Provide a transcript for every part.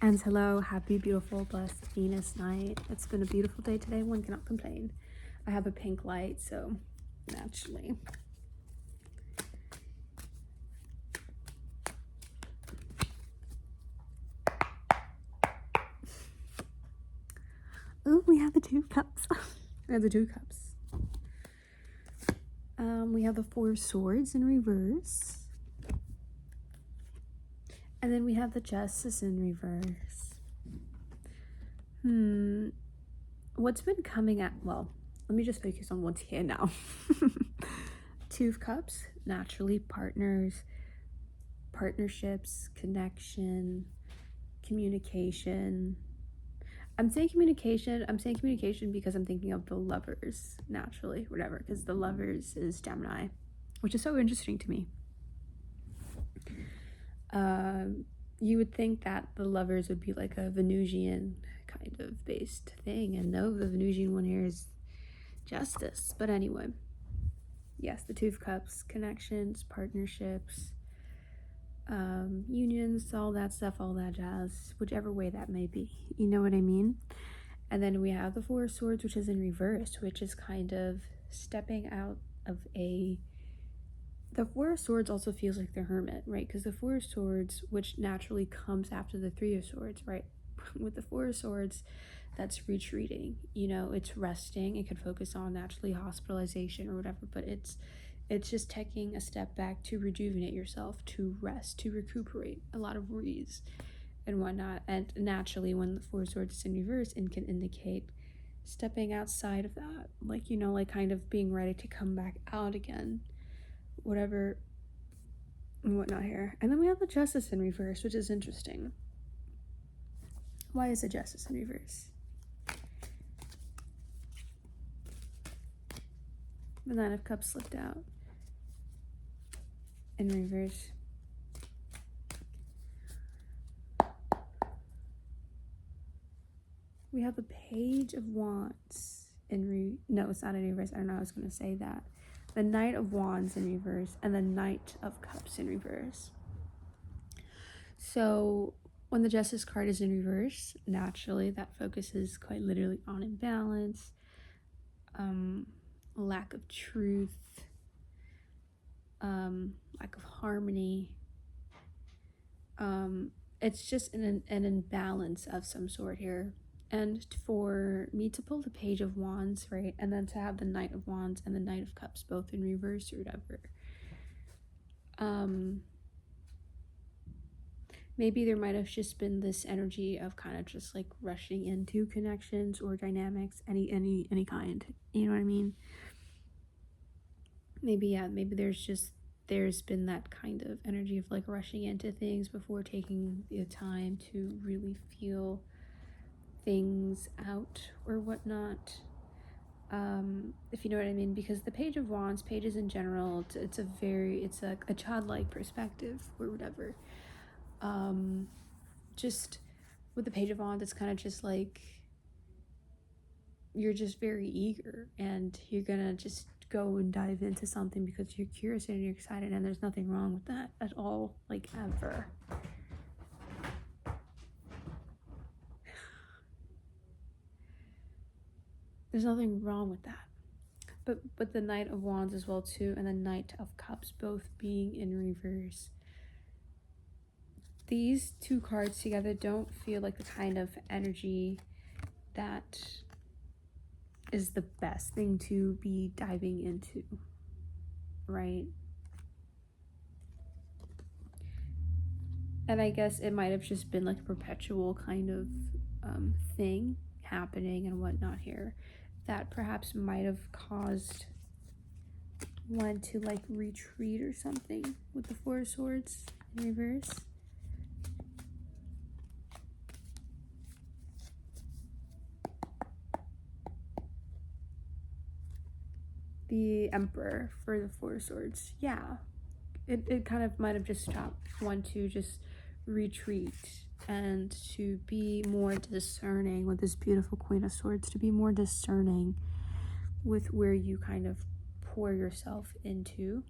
And hello, happy, beautiful, blessed Venus night. It's been a beautiful day today. One cannot complain. I have a pink light, so naturally. Oh, we have the two cups. We have the two cups. We have the Four Swords in reverse. And then we have the Justice in reverse. What's been coming at, well, let me just focus on what's here now. Two of Cups, naturally, partners, partnerships, connection, communication. I'm saying communication because I'm thinking of the Lovers, naturally, whatever, because the Lovers is Gemini, which is so interesting to me. You would think that the Lovers would be like a Venusian kind of based thing, and no, the Venusian one here is Justice. But anyway, yes, the Two of Cups, connections, partnerships, unions, all that stuff, all that jazz, whichever way that may be, you know what I mean? And then we have the Four of Swords, which is in reverse, which is kind of stepping out of the Four of Swords also feels like the Hermit, right? Because the Four of Swords, which naturally comes after the Three of Swords, right? With the Four of Swords, that's retreating, it's resting. It could focus on naturally hospitalization or whatever, but it's just taking a step back to rejuvenate yourself, to rest, to recuperate, a lot of breeze and whatnot. And naturally, when the Four of Swords is in reverse, it can indicate stepping outside of that, like kind of being ready to come back out again, whatever and whatnot here. And then we have the Justice in reverse, which is interesting. Why is the Justice in reverse? The Nine of Cups slipped out in reverse. We have the Page of Wands in no, it's not in reverse. I don't know how I was going to say that. The Knight of Wands in reverse and the Knight of Cups in reverse. So when the Justice card is in reverse, naturally that focuses quite literally on imbalance, lack of truth, lack of harmony. It's just an imbalance of some sort here. And for me to pull the Page of Wands, right, and then to have the Knight of Wands and the Knight of Cups both in reverse or whatever, maybe there might have just been this energy of kind of just like rushing into connections or dynamics, any kind, you know what I mean? Maybe there's been that kind of energy of like rushing into things before taking the time to really feel things out or whatnot, if you know what I mean. Because the Page of Wands, pages in general, it's a childlike perspective or whatever. Just with the Page of Wands, it's kind of just like you're just very eager and you're gonna just go and dive into something because you're curious and you're excited, and there's nothing wrong with that at all, like ever. There's nothing wrong with that. But the Knight of Wands as well too, and the Knight of Cups both being in reverse. These two cards together don't feel like the kind of energy that is the best thing to be diving into, right? And I guess it might have just been like a perpetual kind of thing happening and whatnot here that perhaps might have caused one to like retreat or something with the Four of Swords in reverse. The Emperor for the Four of Swords. Yeah. It kind of might have just stopped one to just retreat and to be more discerning with this beautiful Queen of Swords, to be more discerning with where you kind of pour yourself into,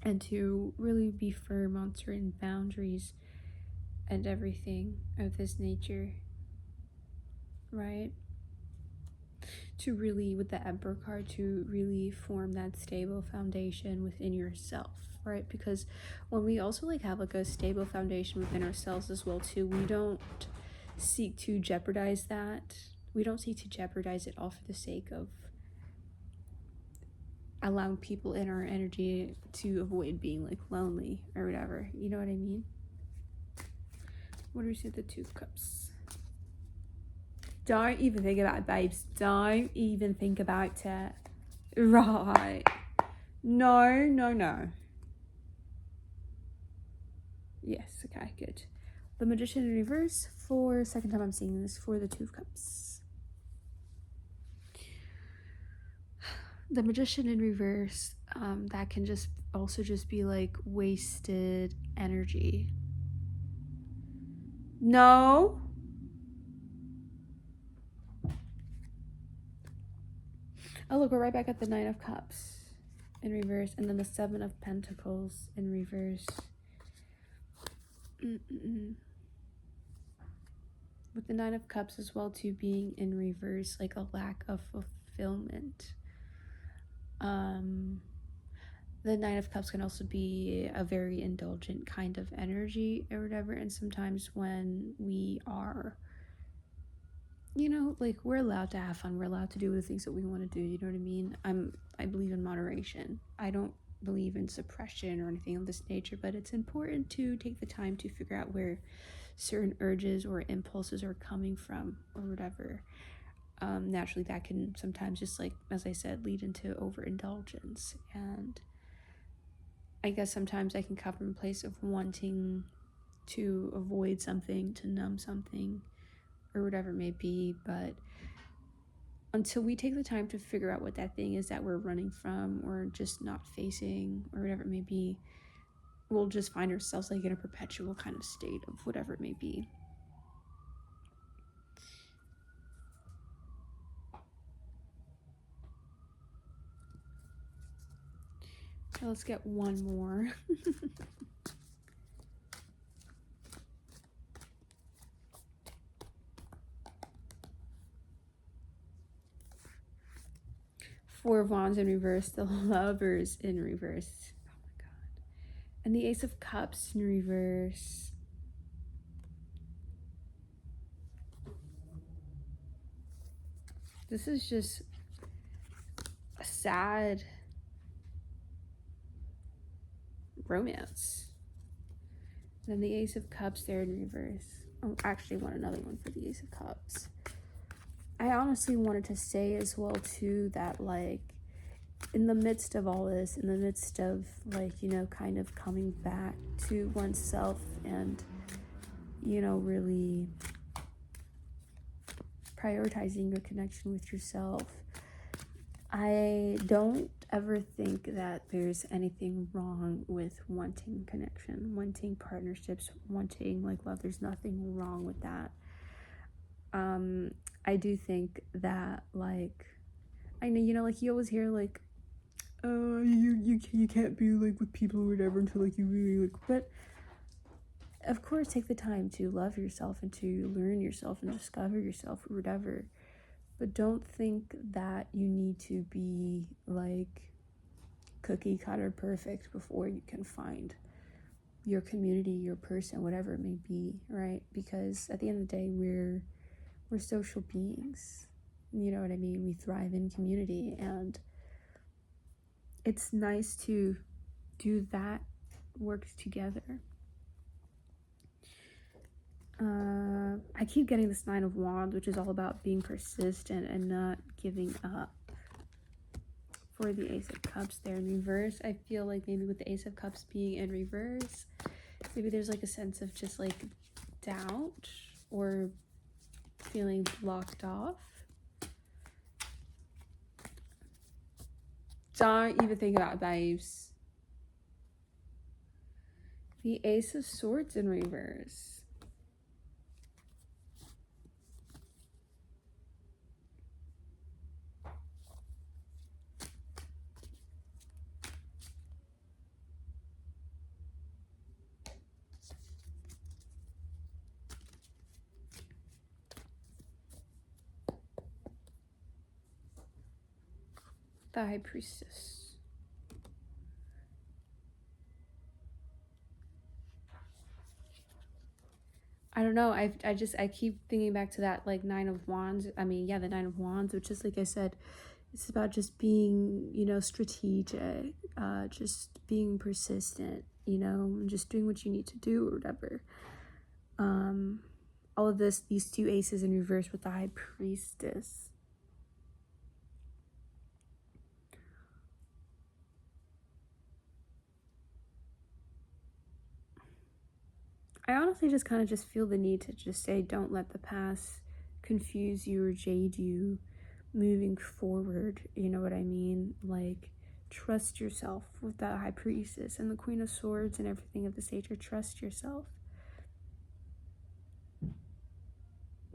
and to really be firm on certain boundaries and everything of this nature, right? To really, with the Emperor card, to really form that stable foundation within yourself, right? Because when we also like have like a stable foundation within ourselves as well too, we don't seek to jeopardize that. We don't seek to jeopardize it all for the sake of allowing people in our energy to avoid being like lonely or whatever. You know what I mean? What do we see with the Two of Cups? Don't even think about it, babes. Don't even think about it. Right. No. Yes, okay, good. The Magician in reverse, for second time I'm seeing this, for the Two of Cups. The Magician in reverse, that can just also just be like wasted energy. No. Oh, look, we're right back at the Nine of Cups in reverse, and then the Seven of Pentacles in reverse. With the Nine of Cups as well too being in reverse, like a lack of fulfillment. The Nine of Cups can also be a very indulgent kind of energy or whatever, and sometimes when we are, you know, like, we're allowed to have fun, we're allowed to do the things that we want to do, you know what I mean? I believe in moderation. I don't believe in suppression or anything of this nature, but it's important to take the time to figure out where certain urges or impulses are coming from or whatever. Naturally that can sometimes just, like, as I said, lead into overindulgence, and I guess sometimes I can come from a place of wanting to avoid something, to numb something or whatever it may be, but until we take the time to figure out what that thing is that we're running from or just not facing or whatever it may be, we'll just find ourselves like in a perpetual kind of state of whatever it may be. So let's get one more. Four of Wands in reverse, the Lovers in reverse. Oh my god. And the Ace of Cups in reverse. This is just a sad romance. Then the Ace of Cups there in reverse. Oh, actually want another one for the Ace of Cups. I honestly wanted to say as well too that, like, in the midst of all this, in the midst of, like, you know, kind of coming back to oneself and, you know, really prioritizing your connection with yourself, I don't ever think that there's anything wrong with wanting connection, wanting partnerships, wanting, like, love. There's nothing wrong with that. I do think that, like, I know, you know, like, you always hear, like, you can't be, like, with people or whatever until, like, you really, like, but of course take the time to love yourself and to learn yourself and discover yourself or whatever, but don't think that you need to be, like, cookie cutter perfect before you can find your community, your person, whatever it may be, right? Because at the end of the day, we're social beings, you know what I mean? We thrive in community, and it's nice to do that work together. I keep getting this Nine of Wands, which is all about being persistent and not giving up. For the Ace of Cups there in reverse, I feel like maybe with the Ace of Cups being in reverse, maybe there's, like, a sense of just, like, doubt or feeling blocked off. Don't even think about it, babes. The Ace of Swords in reverse. The High Priestess. I don't know. I keep thinking back to that like Nine of Wands. I mean, yeah, the Nine of Wands, which is like I said, it's about just being, strategic, just being persistent, and just doing what you need to do or whatever. All of these two aces in reverse with the High Priestess. I honestly just kind of just feel the need to just say, don't let the past confuse you or jade you moving forward. You know what I mean? Like, trust yourself with that High Priestess and the Queen of Swords and everything of this nature. Trust yourself.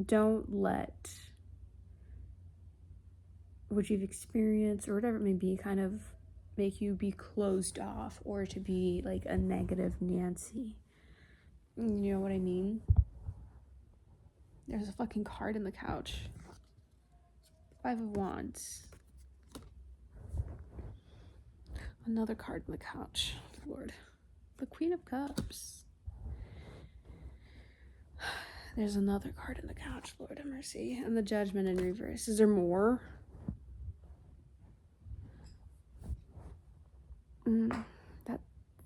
Don't let what you've experienced or whatever it may be kind of make you be closed off or to be like a negative Nancy. You know what I mean? There's a fucking card in the couch. Five of Wands. Another card in the couch. Lord. The Queen of Cups. There's another card in the couch. Lord have mercy. And the Judgment in reverse. Is there more? That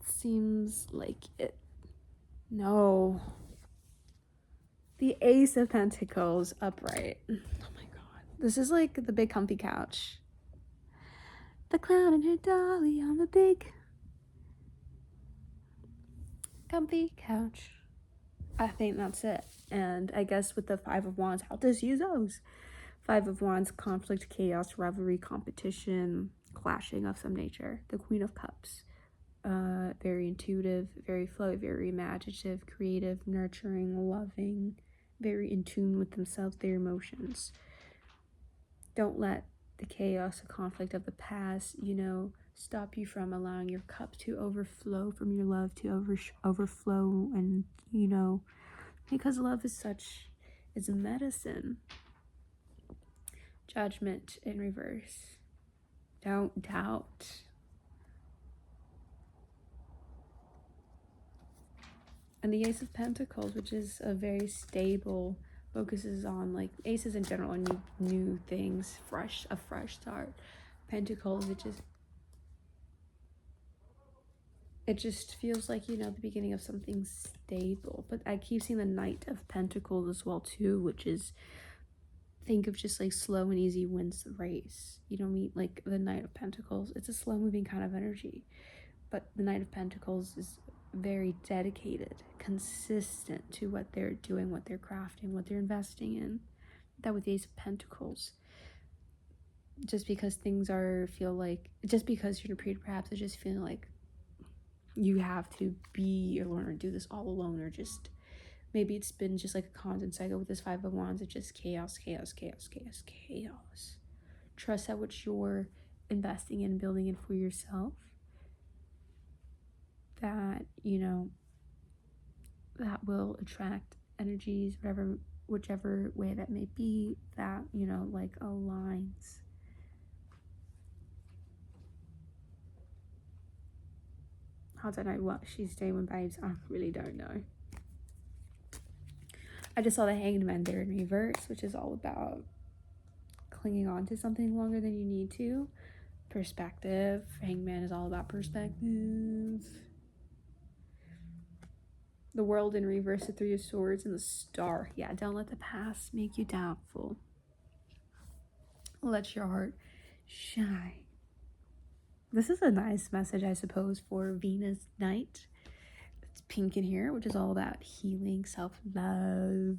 seems like it. No. The Ace of Pentacles upright. Oh my god. This is like the big comfy couch. The clown and her dolly on the big comfy couch. I think that's it. And I guess with the Five of Wands, I'll just use those. Five of Wands, conflict, chaos, rivalry, competition, clashing of some nature. The Queen of Cups. Very intuitive, very flowy, very imaginative, creative, nurturing, loving, very in tune with themselves, their emotions. Don't let the chaos and conflict of the past, stop you from allowing your cup to overflow, from your love to overflow, and, because love is a medicine. Judgment in reverse. Don't doubt. And the Ace of Pentacles, which is a very stable, focuses on like aces in general and new things, a fresh start. Pentacles, it just feels like, the beginning of something stable. But I keep seeing the Knight of Pentacles as well too, which is, think of just like slow and easy wins the race. Meet like the Knight of Pentacles. It's a slow moving kind of energy. But the Knight of Pentacles is very dedicated, consistent to what they're doing, what they're crafting, what they're investing in. That with the Ace of Pentacles, just because just because you're in a period perhaps of just feeling like you have to be alone or do this all alone, or just maybe it's been just like a constant cycle with this Five of Wands. It's just chaos. Trust that what you're investing in, building in for yourself, that that will attract energies, whichever way that may be, that like aligns. How don't know what she's doing, babes. I really don't know. I just saw the Hanged Man there in reverse, which is all about clinging on to something longer than you need to. Perspective. Hanged Man is all about perspective. The World in reverse, the Three of Swords, and the Star. Yeah, don't let the past make you doubtful. Let your heart shine. This is a nice message, I suppose, for Venus night. It's pink in here, which is all about healing, self-love,